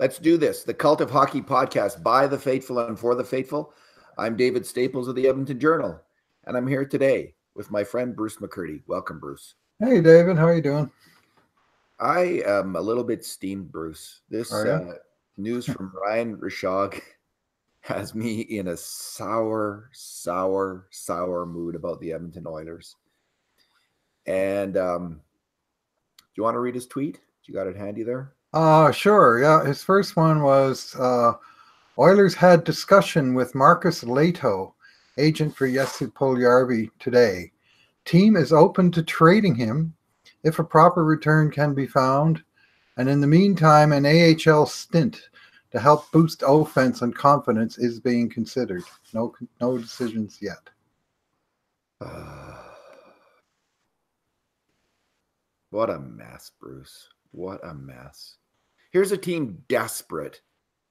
Let's do this. The Cult of Hockey podcast by the faithful and for the faithful. I'm David Staples of the Edmonton Journal, and I'm here today with my friend Bruce McCurdy. Welcome, Bruce. Hey, David. How are you doing? I am a little bit steamed, Bruce. This news from Ryan Rishaug has me in a sour mood about the Edmonton Oilers. And do you want to read his tweet? You got it handy there? Sure. Yeah, his first one was Oilers had discussion with Marcus Leto, agent for Jesse Puljujarvi today. Team is open to trading him if a proper return can be found. And in the meantime, an AHL stint to help boost offense and confidence is being considered. No decisions yet. What a mess, Bruce. What a mess. Here's a team desperate,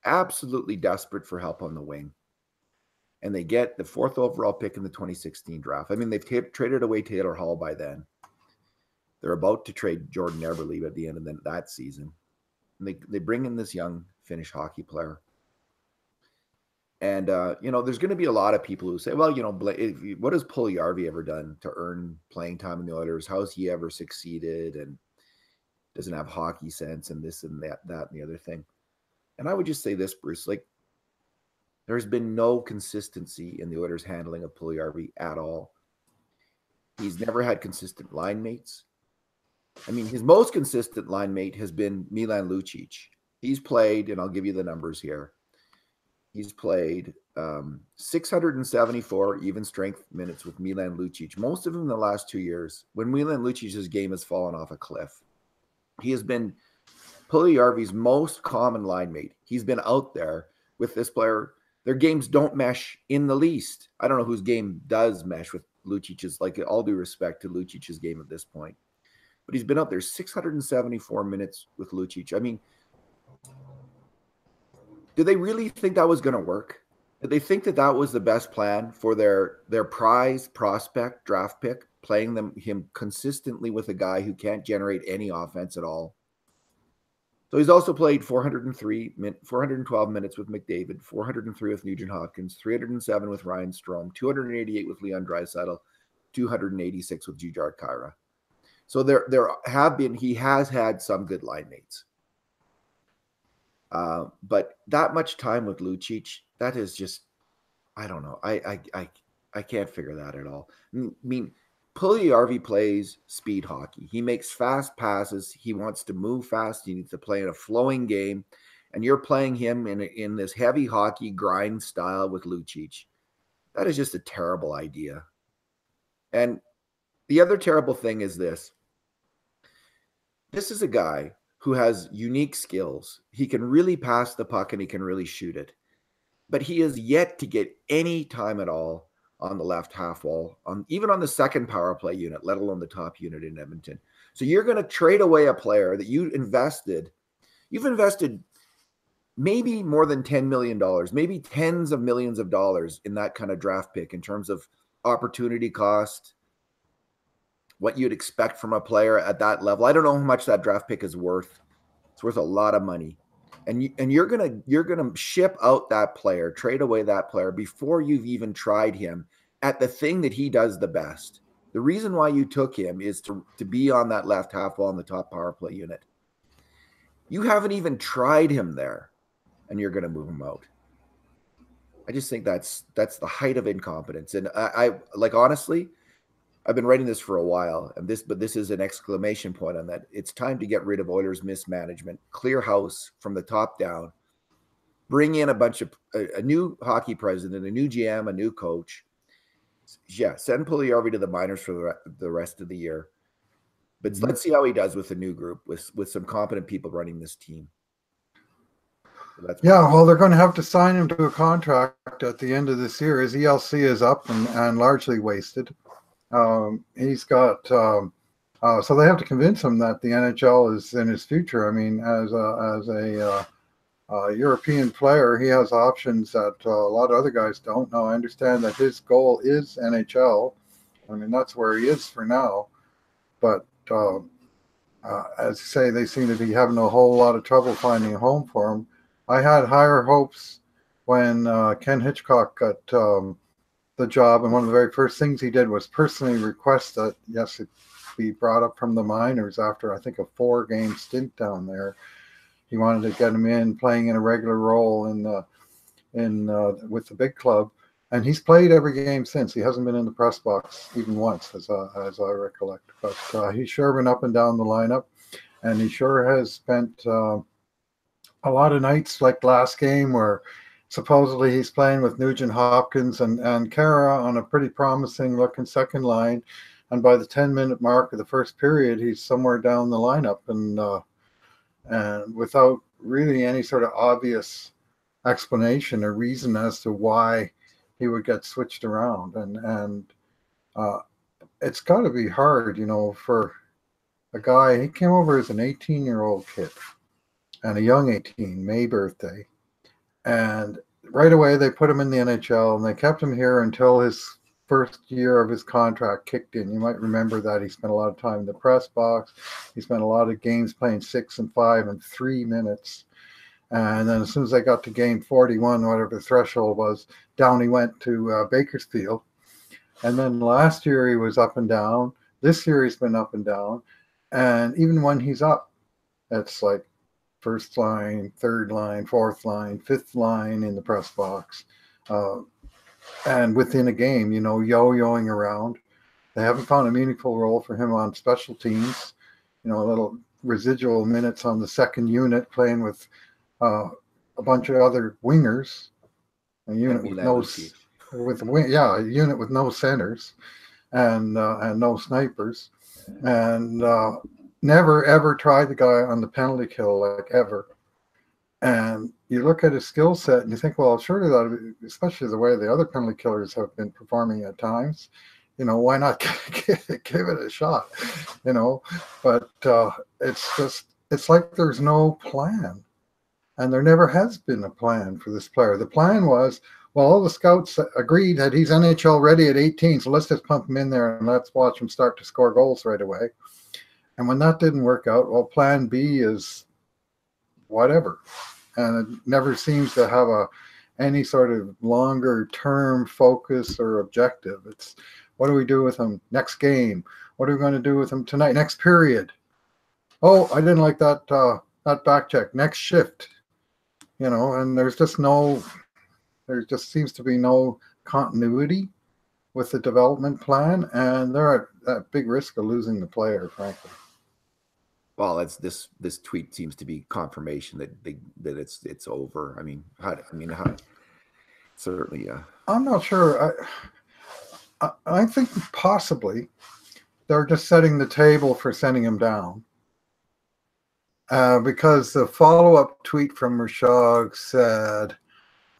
absolutely desperate for help on the wing. And they get the 4th overall pick in the 2016 draft. I mean, they've traded away Taylor Hall by then. They're about to trade Jordan Eberle at the end of that season. And they bring in this young Finnish hockey player. And, there's going to be a lot of people who say, well, what has Puljujarvi ever done to earn playing time in the Oilers? How has he ever succeeded? And doesn't have hockey sense and this and that and the other thing. And I would just say this, Bruce, there's been no consistency in the Oilers' handling of Puljujarvi at all. He's never had consistent line mates. I mean, his most consistent line mate has been Milan Lucic. He's played, and I'll give you the numbers here. He's played 674 even strength minutes with Milan Lucic, most of them in the last 2 years, when Milan Lucic's game has fallen off a cliff. He has been Puljujarvi's most common line mate. He's been out there with this player. Their games don't mesh in the least. I don't know whose game does mesh with Lucic's, all due respect to Lucic's game at this point. But he's been out there 674 minutes with Lucic. I mean, do they really think that was going to work? Did they think that was the best plan for their prize prospect draft pick, playing him consistently with a guy who can't generate any offense at all? So he's also played 412 minutes with McDavid, 403 with Nugent Hopkins, 307 with Ryan Strome, 288 with Leon Draisaitl, 286 with Jujhar Khaira. So he has had some good line mates. But that much time with Lucic, that is just, I don't know. I can't figure that at all. I mean, Puljujarvi plays speed hockey. He makes fast passes. He wants to move fast. He needs to play in a flowing game. And you're playing him in this heavy hockey grind style with Lucic. That is just a terrible idea. And the other terrible thing is this. This is a guy who has unique skills. He can really pass the puck and he can really shoot it. But he has yet to get any time at all on the left half wall, even on the second power play unit, let alone the top unit in Edmonton. So you're going to trade away a player that you've invested maybe more than $10 million, maybe tens of millions of dollars in that kind of draft pick in terms of opportunity cost, what you'd expect from a player at that level. I don't know how much that draft pick is worth. It's worth a lot of money. And you're gonna ship out that player, trade away that player before you've even tried him at the thing that he does the best. The reason why you took him is to be on that left half wall in the top power play unit. You haven't even tried him there, and you're gonna move him out. I just think that's the height of incompetence. And I honestly, I've been writing this for a while, but this is an exclamation point on that. It's time to get rid of Oilers mismanagement, clear house from the top down, bring in a new hockey president, a new GM, a new coach. Yeah, send Puljujarvi to the minors for the rest of the year. But let's see how he does with the new group, with some competent people running this team. Well, they're going to have to sign him to a contract at the end of this year. His ELC is up and largely wasted. He's got so they have to convince him that the NHL is in his future. I mean, as a European player, he has options that a lot of other guys don't. Now, I understand that his goal is NHL. I mean, that's where he is for now. But as you say, they seem to be having a whole lot of trouble finding a home for him. I had higher hopes when Ken Hitchcock got the job, and one of the very first things he did was personally request that, yes, it be brought up from the minors after, I think, a 4-game stint down there. He wanted to get him in, playing in a regular role with the big club. And he's played every game since. He hasn't been in the press box even once, as I recollect. But he's sure been up and down the lineup, and he sure has spent a lot of nights, like last game, where supposedly he's playing with Nugent Hopkins and Kara on a pretty promising looking second line. And by the 10-minute mark of the first period, he's somewhere down the lineup, and without really any sort of obvious explanation or reason as to why he would get switched around. And it's got to be hard, for a guy. He came over as an 18-year-old kid, and a young 18, May birthday. And right away, they put him in the NHL, and they kept him here until his first year of his contract kicked in. You might remember that he spent a lot of time in the press box. He spent a lot of games playing 6 and 5 and 3 minutes. And then as soon as they got to game 41, whatever the threshold was, down he went to Bakersfield. And then last year he was up and down. This year he's been up and down. And even when he's up, it's like first line, third line, fourth line, fifth line in the press box. And within a game, yo-yoing around. They haven't found a meaningful role for him on special teams. A little residual minutes on the second unit, playing with a bunch of other wingers. A unit with a unit with no centers and no snipers, and never ever tried the guy on the penalty kill, like, ever. And you look at his skill set and you think, well, surely that, especially the way the other penalty killers have been performing at times, why not give it a shot? But it's like there's no plan. And there never has been a plan for this player. The plan was, well, all the scouts agreed that he's NHL ready at 18, so let's just pump him in there and let's watch him start to score goals right away. And when that didn't work out, well, plan B is whatever. And it never seems to have any sort of longer term focus or objective. It's, what do we do with him next game? What are we going to do with him tonight? Next period. Oh, I didn't like that back check. Next shift. And there just seems to be no continuity with the development plan, and they're at big risk of losing the player, frankly. Well, this tweet seems to be confirmation that it's over. How certainly. I'm not sure. I think possibly they're just setting the table for sending him down. Because the follow-up tweet from Rashog said,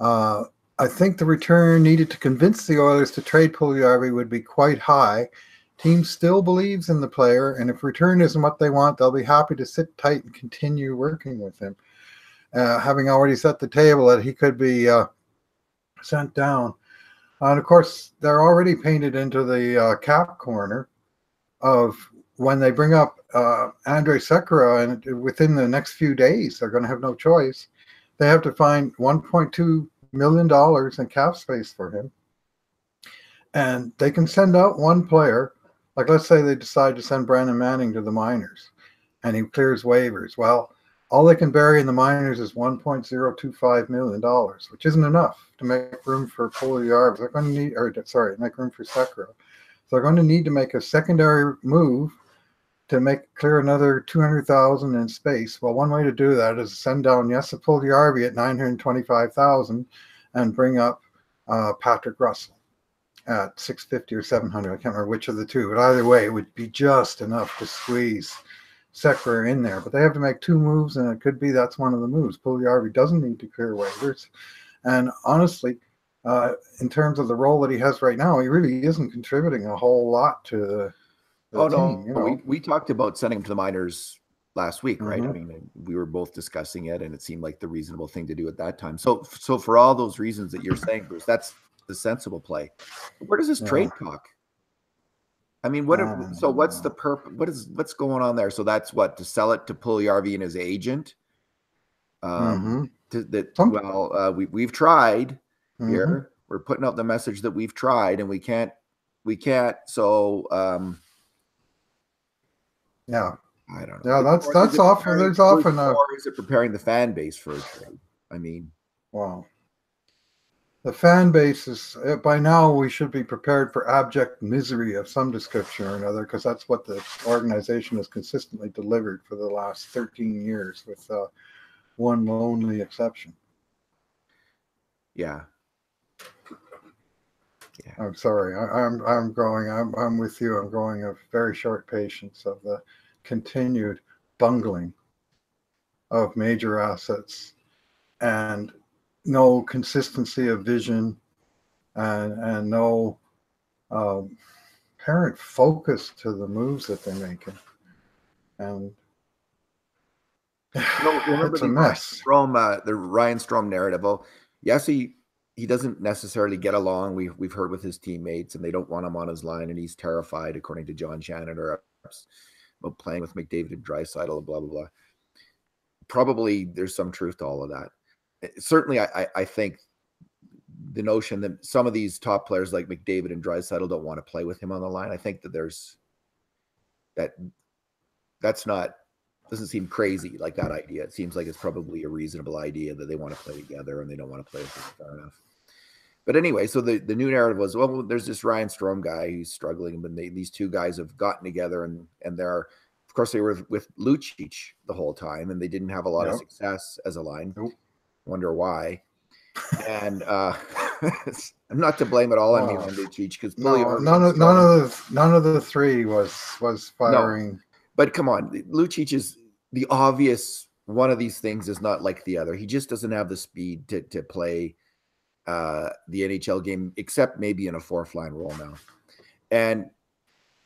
I think the return needed to convince the Oilers to trade Puljujarvi would be quite high. Team still believes in the player, and if return isn't what they want, they'll be happy to sit tight and continue working with him. Having already set the table that he could be sent down. And of course, they're already painted into the cap corner of when they bring up Andrei Sekera, and within the next few days, they're going to have no choice. They have to find $1.2 million in cap space for him. And they can send out one player. Like, let's say they decide to send Brandon Manning to the minors and he clears waivers. Well, all they can bury in the minors is $1.025 million, which isn't enough to make room for Puljujarvi. They're going to need, make room for Sekera. So they're going to need to make a secondary move to clear another $200,000 in space. Well, one way to do that is send down Jesse Puljujarvi at $925,000 and bring up Patrick Russell at $650 or $700. I can't remember which of the two, but either way, it would be just enough to squeeze Sekera in there. But they have to make two moves, and it could be that's one of the moves. Puljujarvi doesn't need to clear waivers, and honestly, in terms of the role that he has right now, he really isn't contributing a whole lot to the team. No, we talked about sending him to the minors last week, right? Mm-hmm. We were both discussing it, and it seemed like the reasonable thing to do at that time. So for all those reasons that you're saying, Bruce, that's the sensible play. Where does this trade talk? What's the purpose? What's going on there? So that's what, to sell it to Puljujarvi and his agent. we've tried Mm-hmm. here. We're putting out the message that we've tried and we can't. So Yeah. I don't know. Yeah, that's often there's often a or is it preparing the fan base for a trade? I mean, wow. The fan base is by now we should be prepared for abject misery of some description or another, because that's what the organization has consistently delivered for the last 13 years, with one lonely exception. yeah. I'm sorry. I'm growing. I'm with you. I'm growing a very short patience of the continued bungling of major assets and no consistency of vision and no parent focus to the moves that they're making. And Remember it's a mess. The Ryan Strome narrative. Well, yes, he doesn't necessarily get along. We've heard with his teammates, and they don't want him on his line, and he's terrified, according to John Shannon, or about playing with McDavid and Draisaitl, blah blah blah. Probably there's some truth to all of that. Certainly, I think the notion that some of these top players like McDavid and Draisaitl don't want to play with him on the line. I think that that's not. Doesn't seem crazy like that idea. It seems like it's probably a reasonable idea that they want to play together and they don't want to play with him. Fair enough. But anyway, so the new narrative was, well, there's this Ryan Strome guy who's struggling, but these two guys have gotten together and they're, of course, they were with Lucic the whole time and they didn't have a lot of success as a line. Nope. Wonder why. And I'm not to blame at all on Lucic, because none of the three was firing. No. But come on, Lucic is the obvious one of these things is not like the other. He just doesn't have the speed to play the NHL game, except maybe in a fourth line role now. And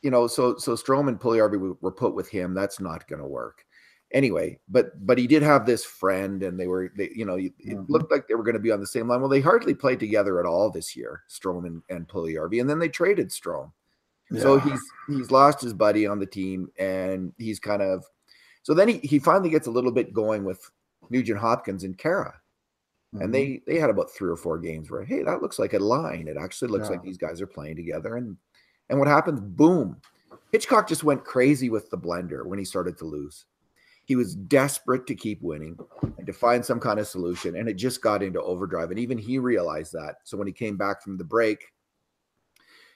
so Strome and Puljujarvi were put with him. That's not going to work anyway. But he did have this friend, and it looked like they were going to be on the same line. Well, they hardly played together at all this year, Strome and Puljujarvi, and then they traded Strome. Yeah. So he's lost his buddy on the team, and he's kind of so then he finally gets a little bit going with Nugent Hopkins and Kara. And they had about 3 or 4 games where, hey, that looks like a line. It actually looks like these guys are playing together. And what happens? Boom. Hitchcock just went crazy with the blender when he started to lose. He was desperate to keep winning and to find some kind of solution. And it just got into overdrive. And even he realized that. So when he came back from the break,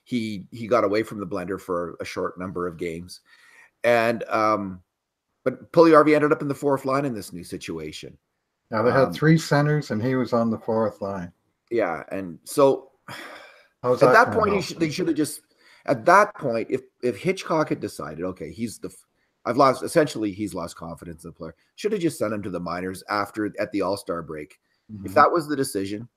he got away from the blender for a short number of games. And but Puljujarvi ended up in the fourth line in this new situation. Now they had 3 centers, and he was on the fourth line. Yeah, and so at that point, they should have just. At that point, if Hitchcock had decided, okay, he's lost confidence in the player, should have just sent him to the minors at the All-Star break. Mm-hmm. If that was the decision,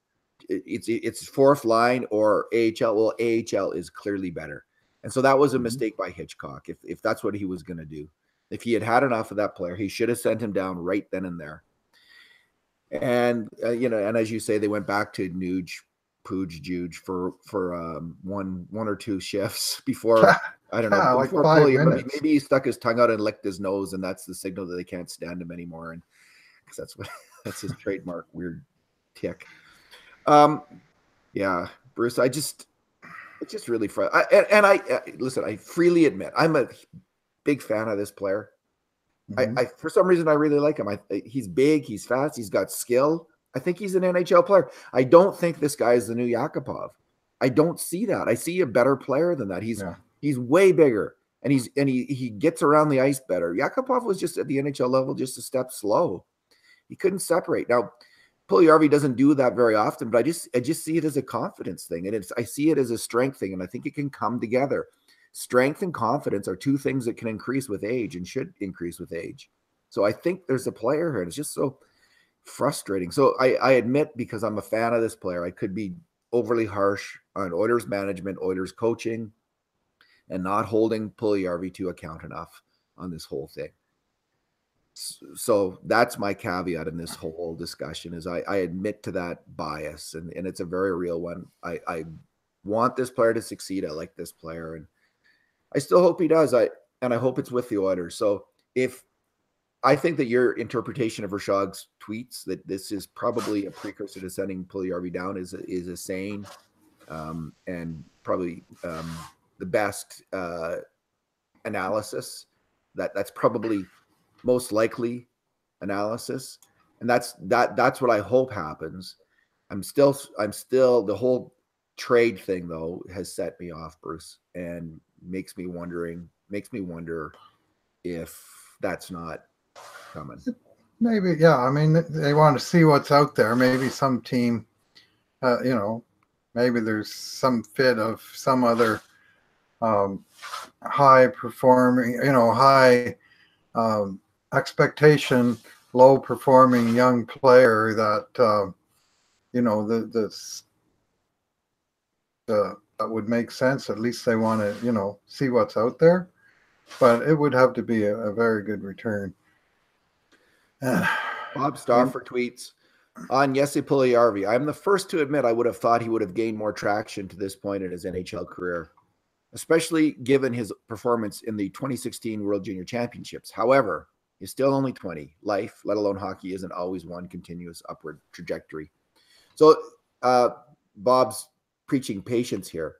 it's fourth line or AHL. Well, AHL is clearly better, and so that was a mistake by Hitchcock. If that's what he was going to do, if he had enough of that player, he should have sent him down right then and there. And and as you say, they went back to Nuge, Puj, Juge for one or 2 shifts before I don't know. Like 5 minutes. Maybe he stuck his tongue out and licked his nose, and that's the signal that they can't stand him anymore. And because that's his trademark weird tick. Yeah, Bruce, it's just really frustrating. Listen, I freely admit I'm a big fan of this player. I for some reason I really like him. He's big, he's fast, he's got skill. I think he's an NHL player. I don't think this guy is the new Yakupov. I don't see that. I see a better player than that. He's way bigger, and he gets around the ice better. Yakupov was just at the NHL level just a step slow. He couldn't separate. Now, Puljujarvi doesn't do that very often, but I just see it as a confidence thing, and I see it as a strength thing, and I think it can come together. Strength and confidence are 2 things that can increase with age and should increase with age. So I think there's a player here, and it's just so frustrating. So I admit, because I'm a fan of this player, I could be overly harsh on Oilers management, Oilers coaching, and not holding Puljujarvi to account enough on this whole thing. So that's my caveat in this whole discussion, is I admit to that bias, and it's a very real one. I want this player to succeed. I like this player, and I still hope he does. And I hope it's with the Oilers. So if I think that your interpretation of Rashog's tweets, that this is probably a precursor to sending Puljujarvi down, is a sane and probably the best analysis. That's probably most likely analysis, and that's what I hope happens. I'm still the whole trade thing though has set me off, Bruce, and makes me wonder if that's not coming. Maybe, yeah. I mean, they want to see what's out there. Maybe some team, maybe there's some fit of some other high performing, high expectation, low performing young player that that would make sense. At least they want to see what's out there, but it would have to be a very good return. Bob Stauffer tweets on Jesse Puljujarvi. I'm the first to admit I would have thought he would have gained more traction to this point in his NHL career, especially given his performance in the 2016 World Junior Championships. However, he's still only 20. Life, let alone hockey, isn't always one continuous upward trajectory. So Bob's preaching patience here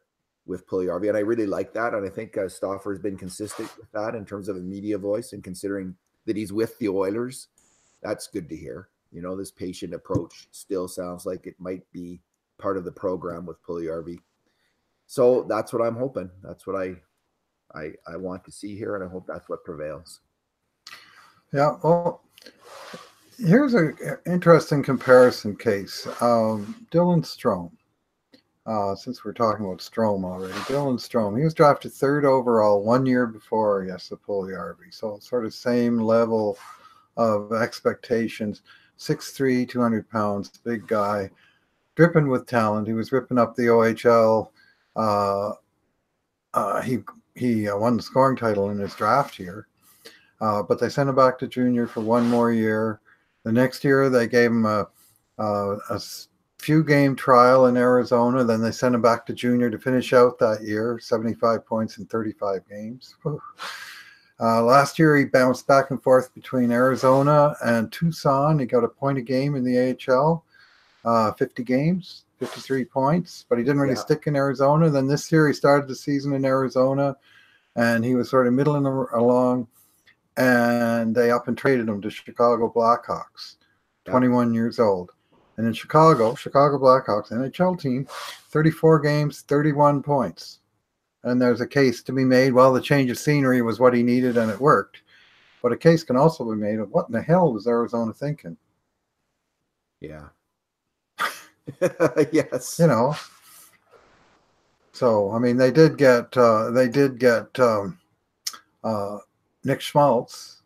with Puljujarvi, and I really like that. And I think Stauffer has been consistent with that in terms of a media voice, and considering that he's with the Oilers, that's good to hear. This patient approach still sounds like it might be part of the program with Puljujarvi. So that's what I'm hoping. That's what I want to see here, and I hope that's what prevails. Yeah, well, here's an interesting comparison case. Dylan Strome. Since we're talking about Strome already, Dylan Strome, he was drafted 3rd overall 1 year before Jesse Puljujarvi. So sort of same level of expectations. 6'3", 200 pounds, big guy, dripping with talent. He was ripping up the OHL. He won the scoring title in his draft year, but they sent him back to junior for 1 more year. The next year, they gave him a few game trial in Arizona. Then they sent him back to junior to finish out that year, 75 points in 35 games. Last year, he bounced back and forth between Arizona and Tucson. He got a point a game in the AHL, 50 games, 53 points, but he didn't really stick in Arizona. Then this year, he started the season in Arizona, and he was sort of middling along, and they up and traded him to Chicago Blackhawks, 21 years old. And in Chicago Blackhawks, NHL team, 34 games, 31 points. And there's a case to be made. Well, the change of scenery was what he needed, and it worked. But a case can also be made of what in the hell was Arizona thinking? Yeah. Yes. So I mean, they did get Nick Schmaltz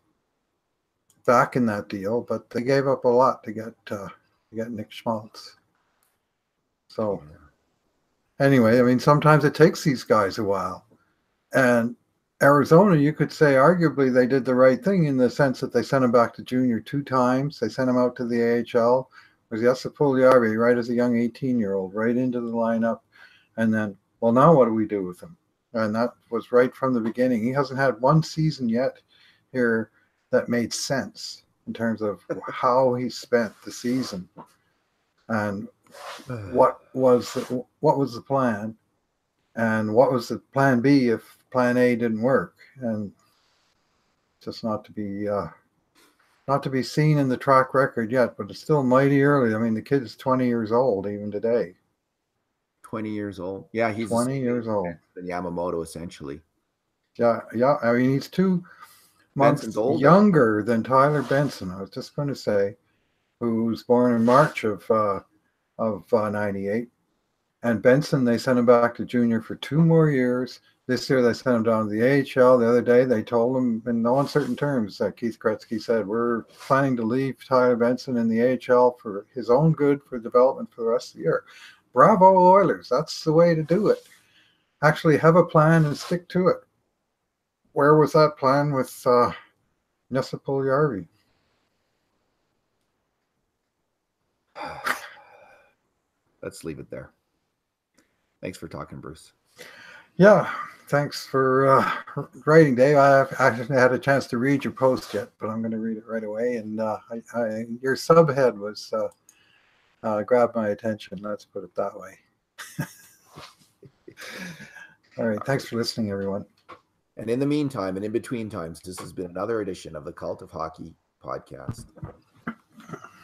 back in that deal, but they gave up a lot to get Nick Schmaltz. So. Yeah. Anyway, I mean, sometimes it takes these guys a while. And Arizona, you could say, arguably, they did the right thing in the sense that they sent him back to junior 2 times. They sent him out to the AHL. It was Jesse Puljujarvi, right as a young 18-year-old, right into the lineup. And then, well, now what do we do with him? And that was right from the beginning. He hasn't had one season yet here that made sense in terms of how he spent the season. And what was the plan, and what was the plan B if plan A didn't work? And just not to be seen in the track record yet, but it's still mighty early. I mean, the kid is 20 years old even today. 20 years old. Yeah, he's 20 years old. Than Yamamoto, essentially. Yeah. I mean, he's 2 months younger than Tyler Benson. I was just going to say, who was born in March of 98. And Benson, they sent him back to junior for 2 more years. This year, they sent him down to the AHL. The other day, they told him in no uncertain terms that Keith Gretzky said, we're planning to leave Tyler Benson in the AHL for his own good, for development for the rest of the year. Bravo, Oilers. That's the way to do it. Actually have a plan and stick to it. Where was that plan with Jesse Puljujarvi? Let's leave it there. Thanks for talking, Bruce. Yeah, Thanks for writing, Dave. I haven't had a chance to read your post yet, but I'm going to read it right away. And your subhead was grabbed my attention. Let's put it that way. All right. Thanks for listening, everyone. And in the meantime, and in between times, this has been another edition of the Cult of Hockey podcast.